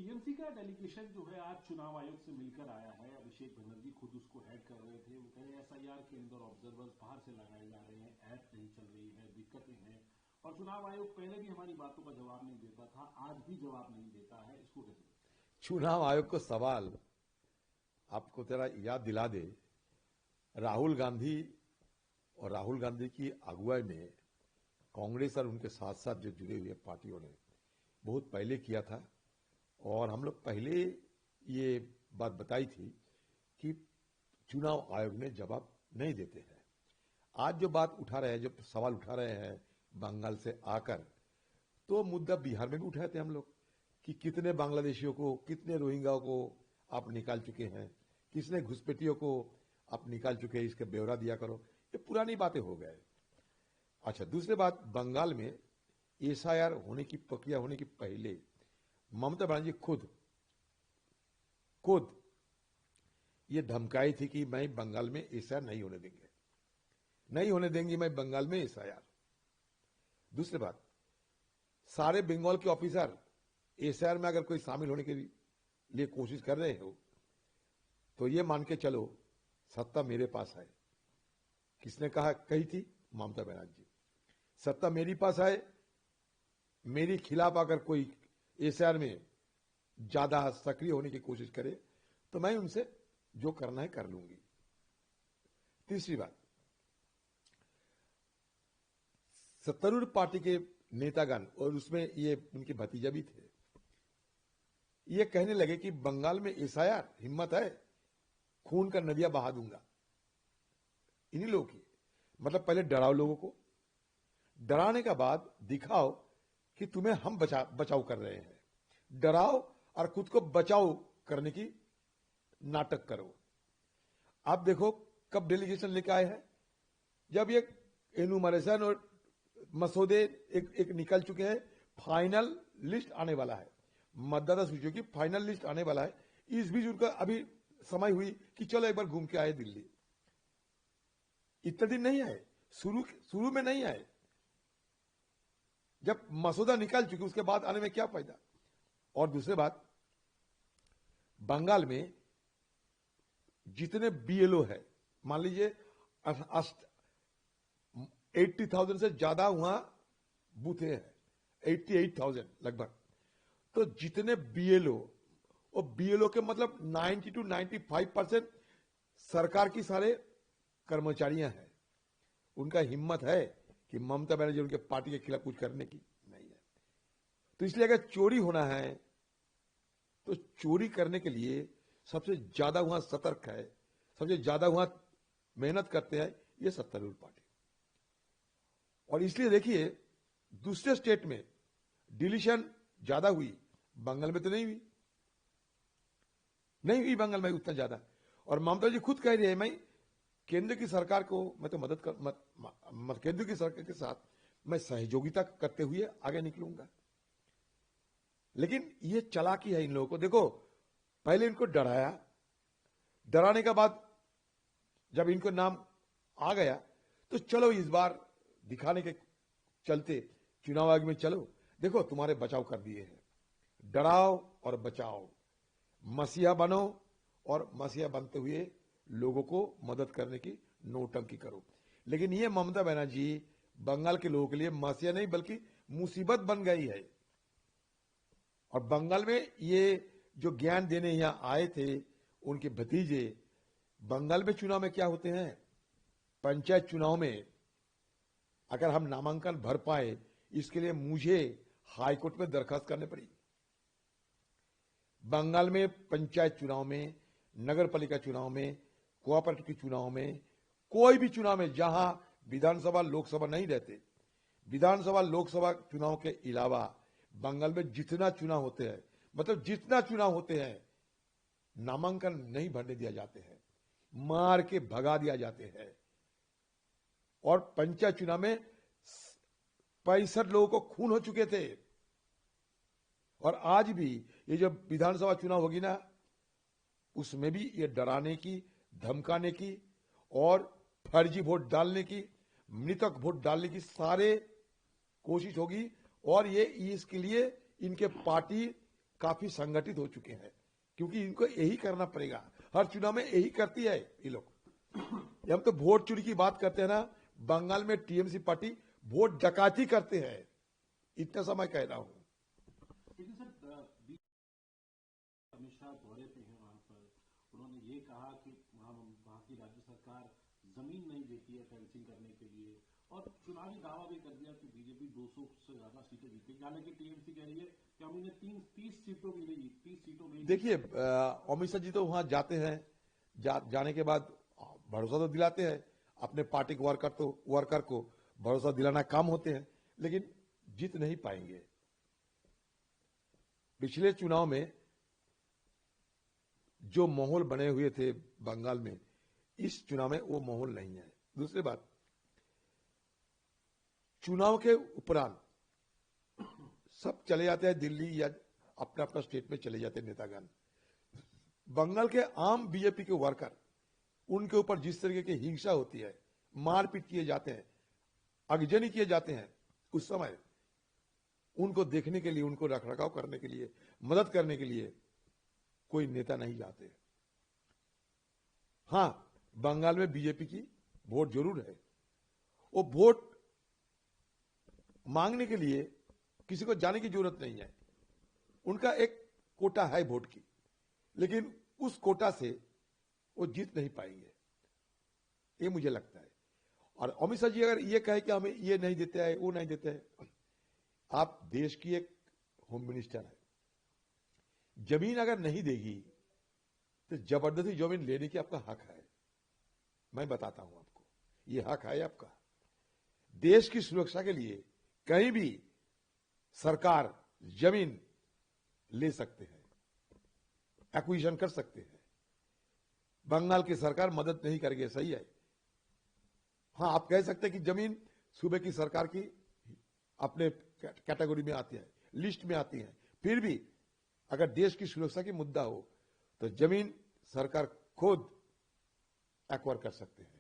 TMC का delegation जो है आज चुनाव आयोग से मिलकर आया है। अभिषेक बनर्जी खुद उसको हेड कर रहे थे। वो कह रहे हैं एसआईआर के अंदर ऑब्जर्वर्स बाहर से लगाए जा रहे हैं, ऐप नहीं चल रही है, दिक्कतें हैं। और चुनाव आयोग पहले भी हमारी बातों का जवाब नहीं देता था, आज भी जवाब नहीं देता है। इसको कैसे? चुनाव आयोग को सवाल आपको तेरा याद दिला दे, राहुल गांधी और राहुल गांधी की अगुवाई में कांग्रेस और उनके साथ साथ जो जुड़े हुए पार्टियों ने बहुत पहले किया था। और हम लोग पहले ये बात बताई थी कि चुनाव आयोग ने जवाब नहीं देते हैं। आज जो बात उठा रहे हैं, जो सवाल उठा रहे हैं बंगाल से आकर, तो मुद्दा बिहार में भी उठाए थे हम लोग कि कितने बांग्लादेशियों को, कितने रोहिंग्याओं को आप निकाल चुके हैं, किसने घुसपैठियों को आप निकाल चुके हैं, इसका ब्यौरा दिया करो। ये पुरानी बातें हो गए। अच्छा, दूसरी बात, बंगाल में एसआईआर होने की प्रक्रिया होने की पहले ममता बनर्जी खुद ये धमकाई थी कि मैं बंगाल में एसआईआर नहीं होने देंगी मैं बंगाल में एसआईआर। दूसरी बात, सारे बंगाल के ऑफिसर एसआईआर में अगर कोई शामिल होने के लिए कोशिश कर रहे हो तो ये मान के चलो सत्ता मेरे पास है। किसने कही थी? ममता बनर्जी। सत्ता मेरे पास है, मेरे खिलाफ अगर कोई एसआईआर में ज्यादा सक्रिय होने की कोशिश करे तो मैं उनसे जो करना है कर लूंगी। तीसरी बात, सत्तारूढ़ पार्टी के नेतागण और उसमें ये उनके भतीजा भी थे, ये कहने लगे कि बंगाल में एसआईआर, हिम्मत है, खून का नदियां बहा दूंगा। इन्हीं लोगों की मतलब पहले डराओ लोगों को, डराने का बाद दिखाओ कि तुम्हें हम बचाव कर रहे हैं। डराओ और खुद को बचाओ करने की नाटक करो। आप देखो कब डेलीगेशन लेके आए हैं, जब ये एनुमरेशन और मसौदे एक निकल चुके हैं, फाइनल लिस्ट आने वाला है, मतदाता सूचियों की फाइनल लिस्ट आने वाला है। इस बीच उनका अभी समय हुई कि चलो एक बार घूम के आए दिल्ली। इतने दिन नहीं आए, शुरू में नहीं आए। जब मसौदा निकल चुके उसके बाद आने में क्या फायदा। और दूसरी बात, बंगाल में जितने बीएलओ है, मान लीजिए 80,000 से ज्यादा वहां बूथे हैं, 88,000 लगभग। तो जितने बीएलओ, और बीएलओ के मतलब 90 to 95% सरकार की सारे कर्मचारियां हैं। उनका हिम्मत है कि ममता बनर्जी उनके पार्टी के खिलाफ कुछ करने की नहीं है। तो इसलिए अगर चोरी होना है तो चोरी करने के लिए सबसे ज्यादा वहां सतर्क है, सबसे ज्यादा वहां मेहनत करते हैं ये सत्तारूढ़ पार्टी। और इसलिए देखिए दूसरे स्टेट में डिलीशन ज्यादा हुई, बंगाल में तो नहीं हुई बंगाल में उतना ज्यादा। और ममता जी खुद कह रही है, मैं केंद्र की सरकार को मैं तो केंद्र की सरकार के साथ मैं सहयोगिता करते हुए आगे निकलूंगा। लेकिन ये चालाकी है इन लोगों को। देखो, पहले इनको डराया, डराने के बाद जब इनको नाम आ गया तो चलो इस बार दिखाने के चलते चुनाव आयोग में चलो, देखो तुम्हारे बचाव कर दिए हैं। डराओ और बचाओ, मसीहा बनो और मसीहा बनते हुए लोगों को मदद करने की नौटंकी करो। लेकिन ये ममता बनर्जी बंगाल के लोगों के लिए मसीहा नहीं बल्कि मुसीबत बन गई है। और बंगाल में ये जो ज्ञान देने यहां आए थे उनके भतीजे, बंगाल में चुनाव में क्या होते हैं, पंचायत चुनाव में अगर हम नामांकन भर पाए, इसके लिए मुझे हाईकोर्ट में दरखास्त करनी पड़ी। बंगाल में पंचायत चुनाव में, नगर पालिका चुनाव में, कोऑपरेटिव के चुनाव में, कोई भी चुनाव में जहां विधानसभा लोकसभा नहीं रहते, विधानसभा लोकसभा चुनाव के अलावा बंगाल में जितना चुनाव होते हैं, मतलब जितना चुनाव होते हैं, नामांकन नहीं भरने दिया जाते हैं, मार के भगा दिया जाते हैं। और पंचायत चुनाव में 65 लोगों को खून हो चुके थे। और आज भी ये जो विधानसभा चुनाव होगी ना, उसमें भी ये डराने की, धमकाने की और फर्जी वोट डालने की, मृतक वोट डालने की सारे कोशिश होगी। और ये इसके लिए इनके पार्टी काफी संगठित हो चुके हैं, क्योंकि इनको यही करना पड़ेगा। हर चुनाव में यही करती है ये लोग। हम तो वोट चोरी की बात करते हैं ना, बंगाल में टीएमसी पार्टी वोट डकाती करते हैं, इतना समय कह रहा हूं। लेकिन सर अमित शाह दौरे पे हैं वहां पर, उन्होंने ये कहा कि वहां की राज्य सरकार जमीन नहीं देती है फेंसिंग करने के लिए, और चुनावी दावा भी कर दिया कि बीजेपी 200 से ज्यादा सीटें जीतेगी। हालांकि टीएमसी कह रही है कि हम इन्हें 30 सीटों में नहीं, 30 सीटों में। देखिए अमित शाह जी तो वहां जाते हैं, जाने के बाद भरोसा तो दिलाते हैं अपने पार्टी के वर्कर को भरोसा दिलाना काम होते हैं, लेकिन जीत नहीं पाएंगे। पिछले चुनाव में जो माहौल बने हुए थे बंगाल में, इस चुनाव में वो माहौल नहीं है। दूसरी बात, चुनाव के उपरांत सब चले जाते हैं दिल्ली या अपना अपना स्टेट में चले जाते हैं नेतागण। बंगाल के आम बीजेपी के वर्कर, उनके ऊपर जिस तरीके की हिंसा होती है, मारपीट किए जाते हैं, अगजनी किए जाते हैं, उस समय उनको देखने के लिए, उनको रखरखाव करने के लिए, मदद करने के लिए कोई नेता नहीं जाते। हां, बंगाल में बीजेपी की वोट जरूर है। वो वोट मांगने के लिए किसी को जाने की जरूरत नहीं है। उनका एक कोटा है वोट की, लेकिन उस कोटा से वो जीत नहीं पाएंगे, ये मुझे लगता है। और अमित शाह जी अगर ये कहे कि हमें ये नहीं देते हैं, वो नहीं देते हैं, आप देश की एक होम मिनिस्टर है, जमीन अगर नहीं देगी तो जबरदस्ती जमीन लेने की आपका हक है। मैं बताता हूं आपको, ये हक है आपका। देश की सुरक्षा के लिए कहीं भी सरकार जमीन ले सकते हैं, एक्विजिशन कर सकते हैं। बंगाल की सरकार मदद नहीं करेगी, सही है। हां, आप कह सकते हैं कि जमीन सूबे की सरकार की अपने कैटेगरी में आती है, लिस्ट में आती है। फिर भी अगर देश की सुरक्षा की मुद्दा हो तो जमीन सरकार खुद एक्वायर कर सकते हैं।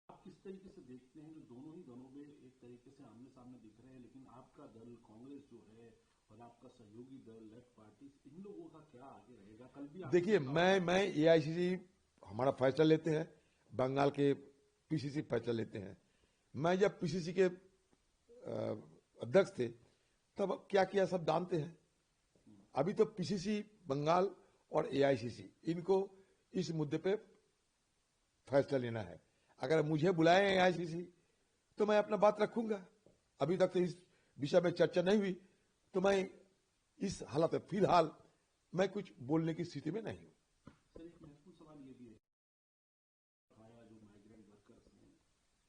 आप किस तरीके से देखते हैं, जो दोनों ही दलों में एक तरीके से आमने सामने दिख रहे हैं, लेकिन आपका दल कांग्रेस जो है और आपका सहयोगी दल लेफ्ट पार्टी, इन लोगों का क्या आगे रहेगा? कल भी देखिए, मैं एआईसीसी हमारा फैसला लेते हैं, बंगाल के पीसीसी फैसला लेते हैं। मैं जब पीसीसी के अध्यक्ष थे तब क्या किया सब जानते हैं। अभी तो पीसीसी बंगाल और एआईसीसी, इनको इस मुद्दे पे फैसला लेना है। अगर मुझे बुलाए एआईसीसी तो मैं अपना बात रखूंगा। अभी तक तो इस विषय में चर्चा नहीं हुई, तो मैं इस हालत में फिलहाल मैं कुछ बोलने की स्थिति में नहीं हूं। सर, एक महत्वपूर्ण सवाल ये भी है, जो माइग्रेंट वर्कर्स हैं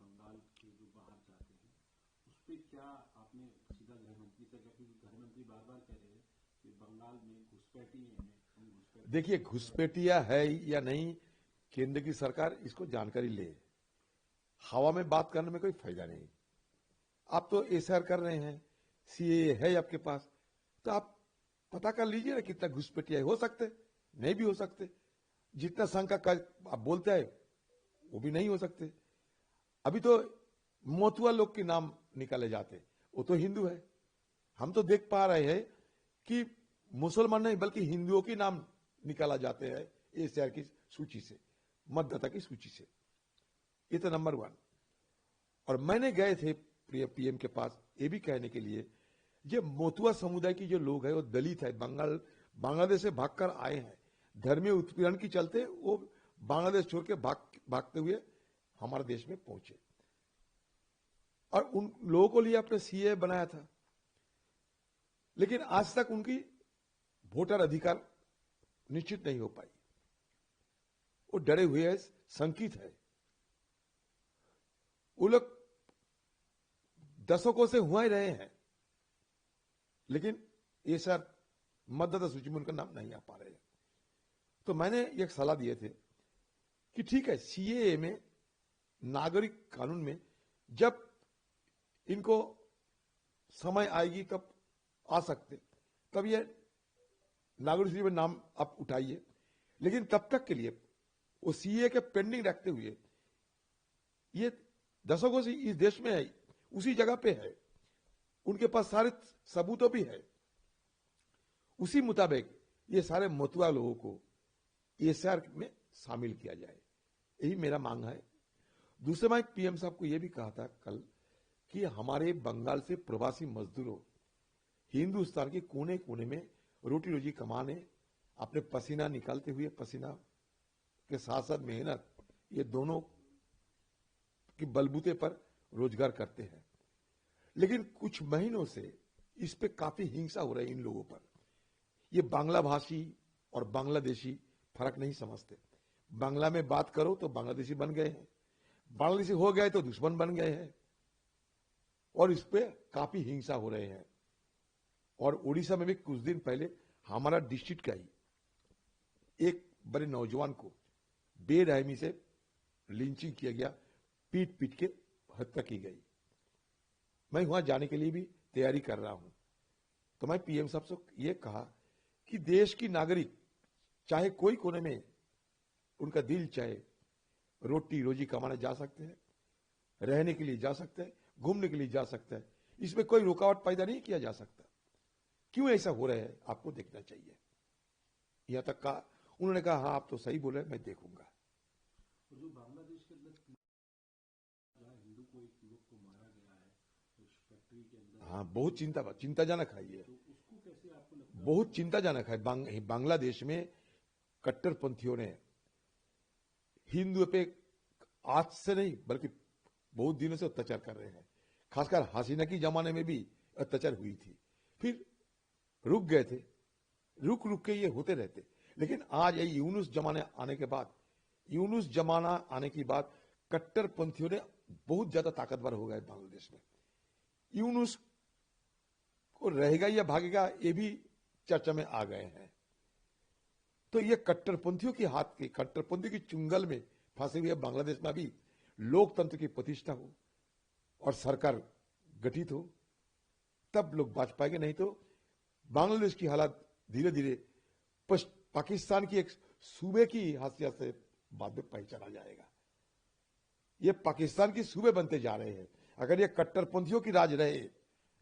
बंगाल के जो बाहर जाते हैं, उस पर क्या आपने सीधा गृह मंत्री से कहा? क्योंकि गृह मंत्री बार बार कह रहे हैं कि बंगाल में घुसपैठी है। देखिए, घुसपैठिया है या नहीं, केंद्र की सरकार इसको जानकारी ले। हवा में बात करने में कोई फायदा नहीं। आप तो एसआर कर रहे हैं, सीए है आपके पास, तो आप पता कर लीजिए ना कितना घुसपैठिया हो सकते, नहीं भी हो सकते। जितना शंका आप बोलते हैं वो भी नहीं हो सकते। अभी तो मोतुआ लोग के नाम निकाले जाते, वो तो हिंदू है। हम तो देख पा रहे हैं कि मुसलमान नहीं बल्कि हिंदुओं के नाम निकाला जाते हैं एसआर की सूची से, मतदाता की सूची से। ये तो नंबर 1। और मैंने गए थे पीएम के पास ये भी कहने के लिए, जो मोतुआ समुदाय की जो लोग है वो दलित है, बांग्लादेश से भागकर आए हैं, धर्मीय उत्पीड़न के चलते वो बांग्लादेश छोड़ के भागते हुए हमारे देश में पहुंचे, और उन लोगों को लिए अपने सीए बनाया था। लेकिन आज तक उनकी वोटर अधिकार निश्चित नहीं हो पाई। वो डरे हुए हैं, शंकित है। वो लोग दशकों से हुआ ही रहे हैं, लेकिन ये सर मतदाता सूची में उनका नाम नहीं आ पा रहे हैं। तो मैंने एक सलाह दिए थे कि ठीक है, सीएए में, नागरिक कानून में जब इनको समय आएगी तब आ सकते, तब ये नागरिक सूची में नाम आप उठाइए। लेकिन तब तक के लिए वो सीए के पेंडिंग रखते हुए, ये दशकों से इस देश में है, उसी जगह पे है, उनके पास सारे सबूतों भी है, उसी मुताबिक ये सारे मतुआ लोगों को एसआर में शामिल किया जाए, यही मेरा मांग है। दूसरे मैं पीएम साहब को यह भी कहा था कल कि हमारे बंगाल से प्रवासी मजदूरों हिंदुस्तान के कोने कोने में रोटी रोजी कमाने, अपने पसीना निकालते हुए पसीना के साथ साथ मेहनत, ये दोनों के बलबूते पर रोजगार करते हैं। लेकिन कुछ महीनों से इस पे काफी हिंसा हो रही है इन लोगों पर। ये बांग्ला भाषी और बांग्लादेशी फर्क नहीं समझते। बांग्ला में बात करो तो बांग्लादेशी बन गए हैं, बांग्लादेशी हो गए तो दुश्मन बन गए हैं, और इस पे काफी हिंसा हो रहे हैं। और उड़ीसा में भी कुछ दिन पहले हमारा डिस्ट्रिक्ट का ही एक बड़े नौजवान को बेरहमी से लिंचिंग किया गया, पीट पीट के हत्या की गई। मैं वहां जाने के लिए भी तैयारी कर रहा हूं। तो मैं पीएम साहब से यह कहा कि देश की नागरिक चाहे कोई कोने में उनका दिल चाहे, रोटी रोजी कमाने जा सकते हैं, रहने के लिए जा सकते हैं, घूमने के लिए जा सकते हैं, इसमें कोई रुकावट पैदा नहीं किया जा सकता। क्यों ऐसा हो रहा है आपको देखना चाहिए। यहां तक कहा, उन्होंने कहा हाँ आप तो सही बोले, मैं देखूंगा। जो बांग्लादेश के अंदर जहाँ हिंदू को एक युवक को मारा गया है उस फैक्ट्री के अंदर, हाँ बहुत चिंताजनक है ये, तो उसको कैसे आपको लगता है? बहुत चिंताजनक है। बांग्लादेश में कट्टरपंथियों ने हिंदुओं पे आज से नहीं बल्कि बहुत दिनों से अत्याचार कर रहे हैं। खासकर हसीना की जमाने में भी अत्याचार हुई थी, फिर रुक गए थे, रुक रुक के ये होते रहते। लेकिन आज ये यूनुस जमाना आने के बाद कट्टरपंथियों ने बहुत ज्यादा ताकतवर हो गए बांग्लादेश में। यूनुस को रहेगा या भागेगा ये भी चर्चा में आ गए हैं। तो ये कट्टरपंथियों के हाथ के, कट्टरपंथियों की चुंगल में फंसे हुए बांग्लादेश में भी लोकतंत्र की प्रतिष्ठा हो और सरकार गठित हो, तब लोग बाज पाएंगे। नहीं तो बांग्लादेश की हालत धीरे धीरे पाकिस्तान की एक सूबे की हैसियत से बाद में पहचाना जाएगा। ये पाकिस्तान की सूबे बनते जा रहे हैं अगर ये कट्टरपंथियों की राज रहे।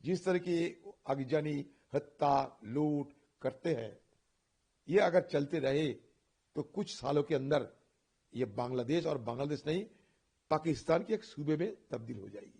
जिस तरह की आगजनी, हत्या, लूट करते हैं, ये अगर चलते रहे तो कुछ सालों के अंदर ये बांग्लादेश, और बांग्लादेश नहीं पाकिस्तान के एक सूबे में तब्दील हो जाएगी।